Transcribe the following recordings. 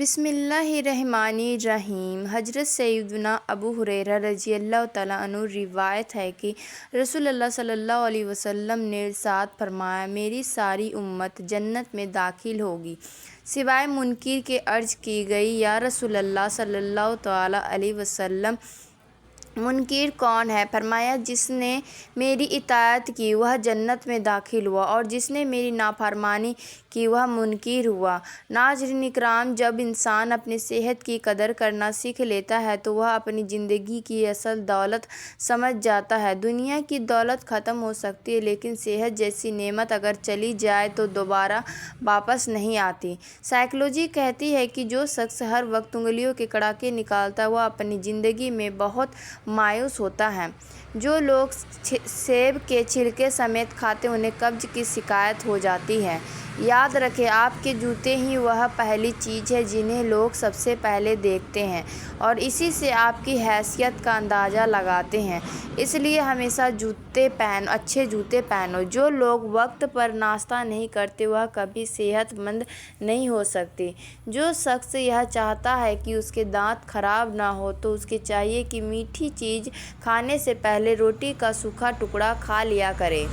بسم اللہ الرحمن الرحیم۔ حضرت سیدنا ابو ہریرہ رضی اللہ تعالیٰ عنہ روایت ہے کہ رسول اللہ صلی اللہ علیہ وسلم نے ارشاد فرمایا، میری ساری امت جنت میں داخل ہوگی سوائے منکر کے۔ عرض کی گئی، یا رسول اللہ صلی اللہ تعالیٰ علیہ وسلم، منکر کون ہے؟ فرمایا، جس نے میری اطاعت کی وہ جنت میں داخل ہوا، اور جس نے میری نافرمانی کی وہ منکر ہوا۔ ناظرین اکرام، جب انسان اپنی صحت کی قدر کرنا سیکھ لیتا ہے تو وہ اپنی زندگی کی اصل دولت سمجھ جاتا ہے۔ دنیا کی دولت ختم ہو سکتی ہے، لیکن صحت جیسی نعمت اگر چلی جائے تو دوبارہ واپس نہیں آتی۔ سائیکالوجی کہتی ہے کہ جو شخص ہر وقت انگلیوں کے کڑاکے نکالتا ہے وہ اپنی زندگی میں بہت مایوس ہوتا ہے۔ جو لوگ سیب کے چھلکے سمیت کھاتے ہیں انہیں قبض کی شکایت ہو جاتی ہے۔ یاد رکھیں، آپ کے جوتے ہی وہ پہلی چیز ہے جنہیں لوگ سب سے پہلے دیکھتے ہیں اور اسی سے آپ کی حیثیت کا اندازہ لگاتے ہیں۔ اس لیے ہمیشہ اچھے جوتے پہنو۔ جو لوگ وقت پر ناشتہ نہیں کرتے وہ کبھی صحت مند نہیں ہو سکتے۔ جو شخص یہ چاہتا ہے کہ اس کے دانت خراب نہ ہوں تو اسے چاہیے کہ میٹھی چیز کھانے سے پہلے روٹی کا سوکھا ٹکڑا کھا لیا کرے۔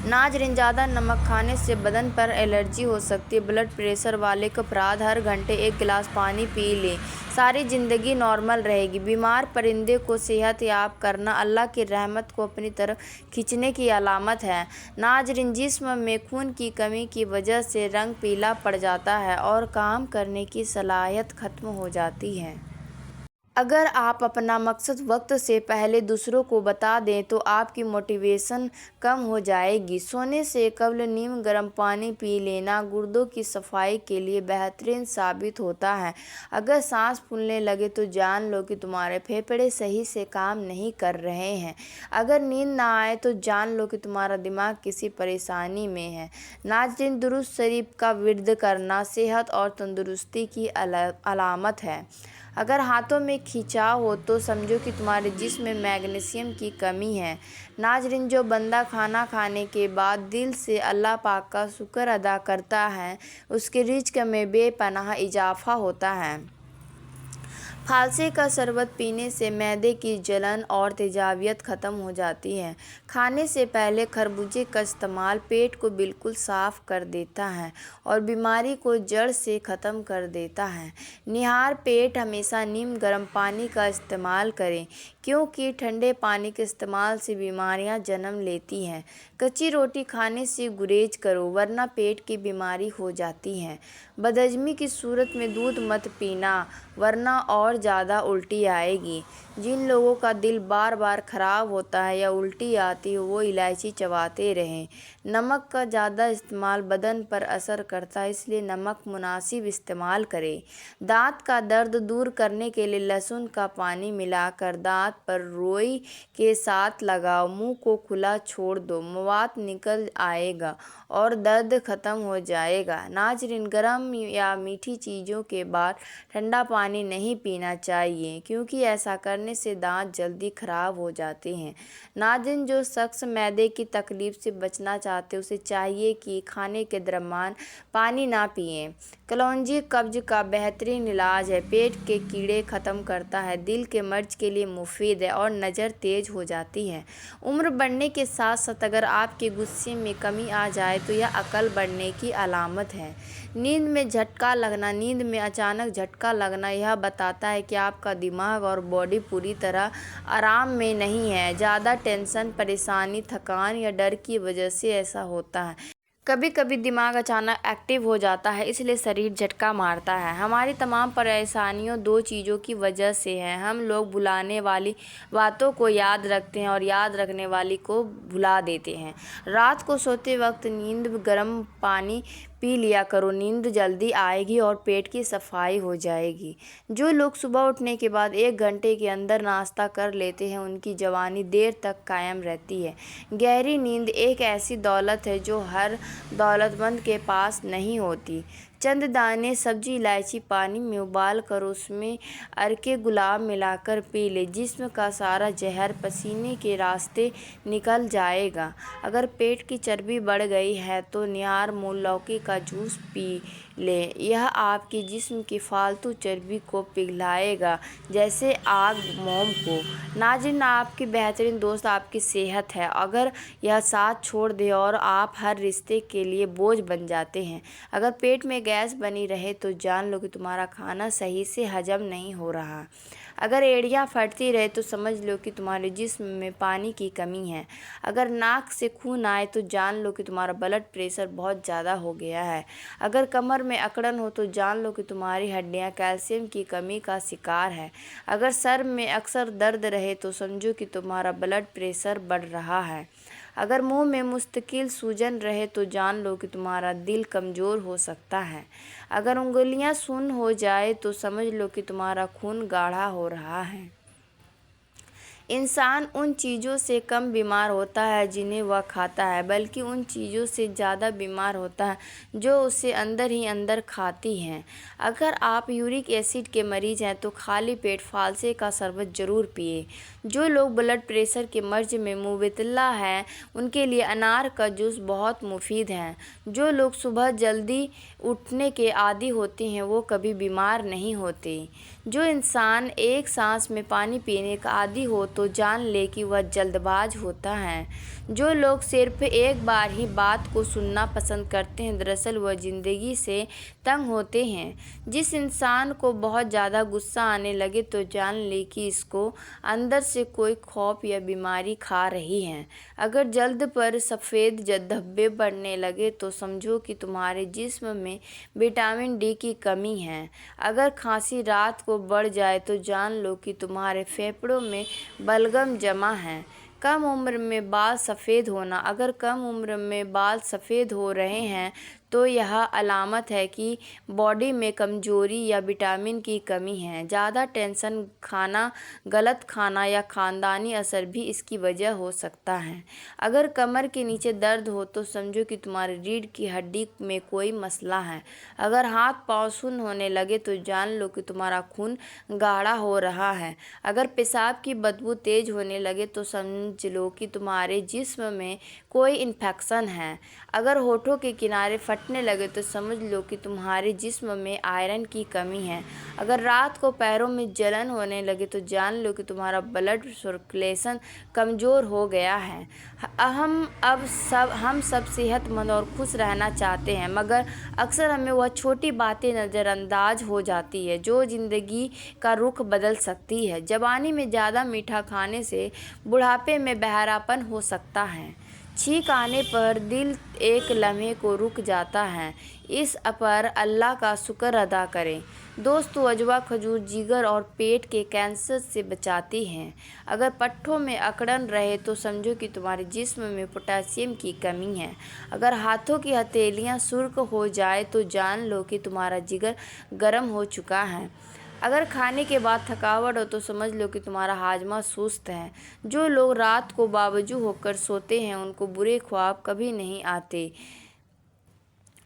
ناظرین، زیادہ نمک کھانے سے بدن پر الرجی ہو سکتی ہے۔ بلڈ پریشر والے افراد ہر گھنٹے 1 گلاس پانی پی لیں، ساری زندگی نارمل رہے گی۔ بیمار پرندے کو صحت یاب کرنا اللہ کی رحمت کو اپنی طرف کھینچنے کی علامت ہے۔ ناظرین، جسم میں خون کی کمی کی وجہ سے رنگ پیلا پڑ جاتا ہے اور کام کرنے کی صلاحیت ختم ہو جاتی ہے۔ اگر آپ اپنا مقصد وقت سے پہلے دوسروں کو بتا دیں تو آپ کی موٹیویشن کم ہو جائے گی۔ سونے سے قبل نیم گرم پانی پی لینا گردوں کی صفائی کے لیے بہترین ثابت ہوتا ہے۔ اگر سانس پھولنے لگے تو جان لو کہ تمہارے پھیپھڑے صحیح سے کام نہیں کر رہے ہیں۔ اگر نیند نہ آئے تو جان لو کہ تمہارا دماغ کسی پریشانی میں ہے۔ ناظرین، درود شریف کا ورد کرنا صحت اور تندرستی کی علامت ہے۔ اگر ہاتھوں میں کھنچاؤ ہو تو سمجھو کہ تمہارے جسم میں میگنیشیم کی کمی ہے۔ ناظرین، جو بندہ کھانا کھانے کے بعد دل سے اللہ پاک کا شکر ادا کرتا ہے اس کے رزق میں بے پناہ اضافہ ہوتا ہے۔ پھالسے کا شربت پینے سے معدے کی جلن اور تیزابیت ختم ہو جاتی ہے۔ کھانے سے پہلے خربوزے کا استعمال پیٹ کو بالکل صاف کر دیتا ہے اور بیماری کو جڑ سے ختم کر دیتا ہے۔ نہار پیٹ ہمیشہ نیم گرم پانی کا استعمال کریں، کیونکہ ٹھنڈے پانی کے استعمال سے بیماریاں جنم لیتی ہیں۔ کچی روٹی کھانے سے گریز کرو ورنہ پیٹ کی بیماری ہو جاتی ہے۔ بدہضمی کی صورت میں دودھ مت پینا ورنہ اور زیادہ الٹی آئے گی۔ جن لوگوں کا دل بار بار خراب ہوتا ہے یا الٹی آتی ہے وہ الائچی چباتے رہیں۔ نمک کا زیادہ استعمال بدن پر اثر کرتا ہے، اس لیے نمک مناسب استعمال کریں۔ دانت کا درد دور کرنے کے لیے لہسن کا پانی ملا کر دانت پر روئی کے ساتھ لگاؤ۔ منہ کو کھلا چھوڑ دو، مواد نکل آئے گا اور درد ختم ہو جائے گا۔ ناظرین، گرم یا میٹھی چیزوں کے بعد ٹھنڈا پانی نہیں پینا چاہیے، کیونکہ ایسا کرنے سے دانت جلدی خراب ہو جاتے ہیں۔ ناظرین، جو شخص معدے کی تکلیف سے بچنا چاہتے ہیں اسے چاہیے کہ کھانے کے درمیان پانی نہ پیئیں۔ کلونجی قبض کا بہترین علاج ہے، پیٹ کے کیڑے ختم کرتا ہے، دل کے مرض کے لیے مفید ہے اور نظر تیز ہو جاتی ہے۔ عمر بڑھنے کے ساتھ ساتھ اگر آپ کے غصے میں کمی آ جائے تو یہ عقل بڑھنے کی علامت ہے۔ نیند میں جھٹکا لگنا نیند میں اچانک جھٹکا لگنا یہ بتاتا ہے کہ آپ کا دماغ اور باڈی پوری طرح آرام میں نہیں ہے۔ زیادہ ٹینشن، پریشانی، تھکان یا ڈر کی وجہ سے ایسا ہوتا ہے۔ کبھی کبھی دماغ اچانک ایکٹیو ہو جاتا ہے، اس لیے شریر جھٹکا مارتا ہے۔ ہماری تمام پریشانیاں 2 چیزوں کی وجہ سے ہیں۔ ہم لوگ بھلانے والی باتوں کو یاد رکھتے ہیں اور یاد رکھنے والی کو بھلا دیتے ہیں۔ رات کو سوتے وقت نیم گرم پانی پی لیا کرو، نیند جلدی آئے گی اور پیٹ کی صفائی ہو جائے گی۔ جو لوگ صبح اٹھنے کے بعد 1 گھنٹے کے اندر ناشتہ کر لیتے ہیں ان کی جوانی دیر تک قائم رہتی ہے۔ گہری نیند ایک ایسی دولت ہے جو ہر دولت مند کے پاس نہیں ہوتی۔ چند دانے سبزی الائچی پانی میں ابال کر اس میں عرق گلاب ملا کر پی لیں، جسم کا سارا زہر پسینے کے راستے نکل جائے گا۔ اگر پیٹ کی چربی بڑھ گئی ہے تو نہار منہ لوکی کا جوس پی لیں، یہ آپ کے جسم کی فالتو چربی کو پگھلائے گا جیسے آگ موم کو۔ ناظرین، آپ کی بہترین دوست آپ کی صحت ہے۔ اگر یہ ساتھ چھوڑ دے اور آپ ہر رشتے کے لیے بوجھ بن جاتے ہیں، اگر پیٹ میں گیس بنی رہے تو جان لو کہ تمہارا کھانا صحیح سے ہضم نہیں ہو رہا، اگر ایڑیاں پھٹتی رہے تو سمجھ لو کہ تمہارے جسم میں پانی کی کمی ہے، اگر ناک سے خون آئے تو جان لو کہ تمہارا بلڈ پریشر بہت زیادہ ہو گیا ہے، اگر کمر میں اکڑن ہو تو جان لو کہ تمہاری ہڈیاں کیلشیم کی کمی کا شکار ہے، اگر سر میں اکثر درد رہے تو سمجھو کہ تمہارا بلڈ پریشر بڑھ رہا ہے، اگر منہ میں مستقل سوجن رہے تو جان لو کہ تمہارا دل کمزور ہو سکتا ہے، اگر انگلیاں سن ہو جائے تو سمجھ لو کہ تمہارا خون گاڑھا ہو رہا ہے۔ انسان ان چیزوں سے کم بیمار ہوتا ہے جنہیں وہ کھاتا ہے، بلکہ ان چیزوں سے زیادہ بیمار ہوتا ہے جو اسے اندر ہی اندر کھاتی ہیں۔ اگر آپ یورک ایسڈ کے مریض ہیں تو خالی پیٹ فالسے کا شربت ضرور پئیں۔ جو لوگ بلڈ پریشر کے مرض میں مبتلا ہیں ان کے لیے انار کا جوس بہت مفید ہے۔ جو لوگ صبح جلدی اٹھنے کے عادی ہوتے ہیں وہ کبھی بیمار نہیں ہوتے۔ جو انسان ایک سانس میں پانی پینے کا عادی ہو تو جان لے کہ وہ جلد باز ہوتا ہے۔ جو لوگ صرف ایک بار ہی بات کو سننا پسند کرتے ہیں دراصل وہ زندگی سے تنگ ہوتے ہیں۔ جس انسان کو بہت زیادہ غصہ آنے لگے تو جان لے کہ اس کو اندر سے کوئی خوف یا بیماری کھا رہی ہے، اگر جلد پر سفید دھبے پڑنے لگے تو سمجھو کہ تمہارے جسم میں وٹامن ڈی کی کمی ہے، اگر کھانسی رات کو بڑھ جائے تو جان لو کہ تمہارے پھیپھڑوں میں بلغم جمع ہے، کم عمر میں بال سفید ہونا، اگر کم عمر میں بال سفید ہو رہے ہیں تو یہ علامت ہے کہ باڈی میں کمزوری یا وٹامن کی کمی ہے، زیادہ ٹینشن کھانا، غلط کھانا یا خاندانی اثر بھی اس کی وجہ ہو سکتا ہے، اگر کمر کے نیچے درد ہو تو سمجھو کہ تمہاری ریڑھ کی ہڈی میں کوئی مسئلہ ہے، اگر ہاتھ پاؤں سن ہونے لگے تو جان لو کہ تمہارا خون گاڑھا ہو رہا ہے، اگر پیشاب کی بدبو تیز ہونے لگے تو سمجھ لو کہ تمہارے جسم میں کوئی انفیکشن ہے، اگر ہونٹوں کے کنارے پھٹنے لگے تو سمجھ لو کہ تمہارے جسم میں آئرن کی کمی ہے، اگر رات کو پیروں میں جلن ہونے لگے تو جان لو کہ تمہارا بلڈ سرکولیشن کمزور ہو گیا ہے۔ ہم سب صحت مند اور خوش رہنا چاہتے ہیں مگر اکثر ہمیں وہ چھوٹی باتیں نظر انداز ہو جاتی ہیں جو زندگی کا رخ بدل سکتی ہیں۔ جوانی میں زیادہ میٹھا کھانے سے بڑھاپے میں بہراپن ہو سکتا ہے۔ چھینک آنے پر دل ایک لمحے کو رک جاتا ہے، اس پر اللہ کا شکر ادا کریں۔ دوستو، عجوا کھجور جگر اور پیٹ کے کینسر سے بچاتی ہے، اگر پٹھوں میں اکڑن رہے تو سمجھو کہ تمہارے جسم میں پوٹاشیم کی کمی ہے، اگر ہاتھوں کی ہتھیلیاں سرخ ہو جائیں تو جان لو کہ تمہارا جگر گرم ہو چکا ہے، اگر کھانے کے بعد تھکاوٹ ہو تو سمجھ لو کہ تمہارا ہاضمہ سست ہے۔ جو لوگ رات کو باوجو ہو کر سوتے ہیں ان کو برے خواب کبھی نہیں آتے،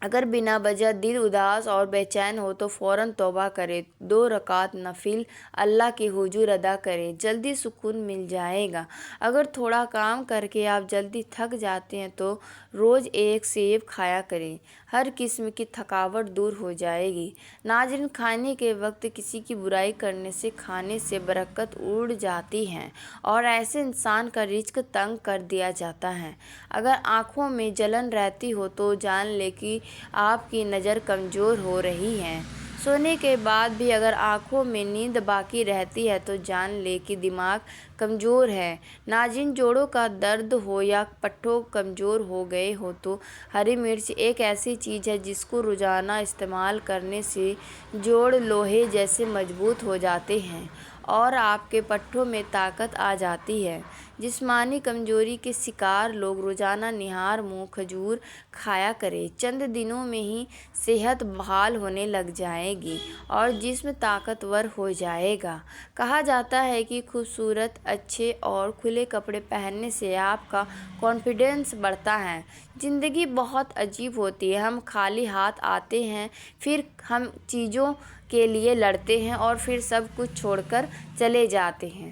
اگر بنا وجہ دل اداس اور بے چین ہو تو فوراً توبہ کریں، 2 رکعت نفل اللہ کے حضور ادا کریں، جلدی سکون مل جائے گا، اگر تھوڑا کام کر کے آپ جلدی تھک جاتے ہیں تو روز ایک سیب کھایا کریں، ہر قسم کی تھکاوٹ دور ہو جائے گی۔ ناظرین، کھانے کے وقت کسی کی برائی کرنے سے کھانے سے برکت اڑ جاتی ہے اور ایسے انسان کا رزق تنگ کر دیا جاتا ہے، اگر آنکھوں میں جلن رہتی ہو تو جان لیں کہ آپ کی نظر کمزور ہو رہی ہے، سونے کے بعد بھی اگر آنکھوں میں نیند باقی رہتی ہے تو جان لیں کہ دماغ کمزور ہے۔ ناظرین، جوڑوں کا درد ہو یا پٹھوں کمزور ہو گئے ہو تو ہری مرچ ایک ایسی چیز ہے جس کو روزانہ استعمال کرنے سے جوڑ لوہے جیسے مضبوط ہو جاتے ہیں اور آپ کے پٹھوں میں طاقت آ جاتی ہے۔ جسمانی کمزوری کے شکار لوگ روزانہ نہار منہ کھجور کھایا کریں، چند دنوں میں ہی صحت بحال ہونے لگ جائے گی اور جسم طاقتور ہو جائے گا۔ کہا جاتا ہے کہ خوبصورت، اچھے اور کھلے کپڑے پہننے سے آپ کا کانفیڈنس بڑھتا ہے۔ زندگی بہت عجیب ہوتی ہے، ہم خالی ہاتھ آتے ہیں، پھر ہم چیزوں کے لیے لڑتے ہیں اور پھر سب کچھ چھوڑ کر چلے جاتے ہیں۔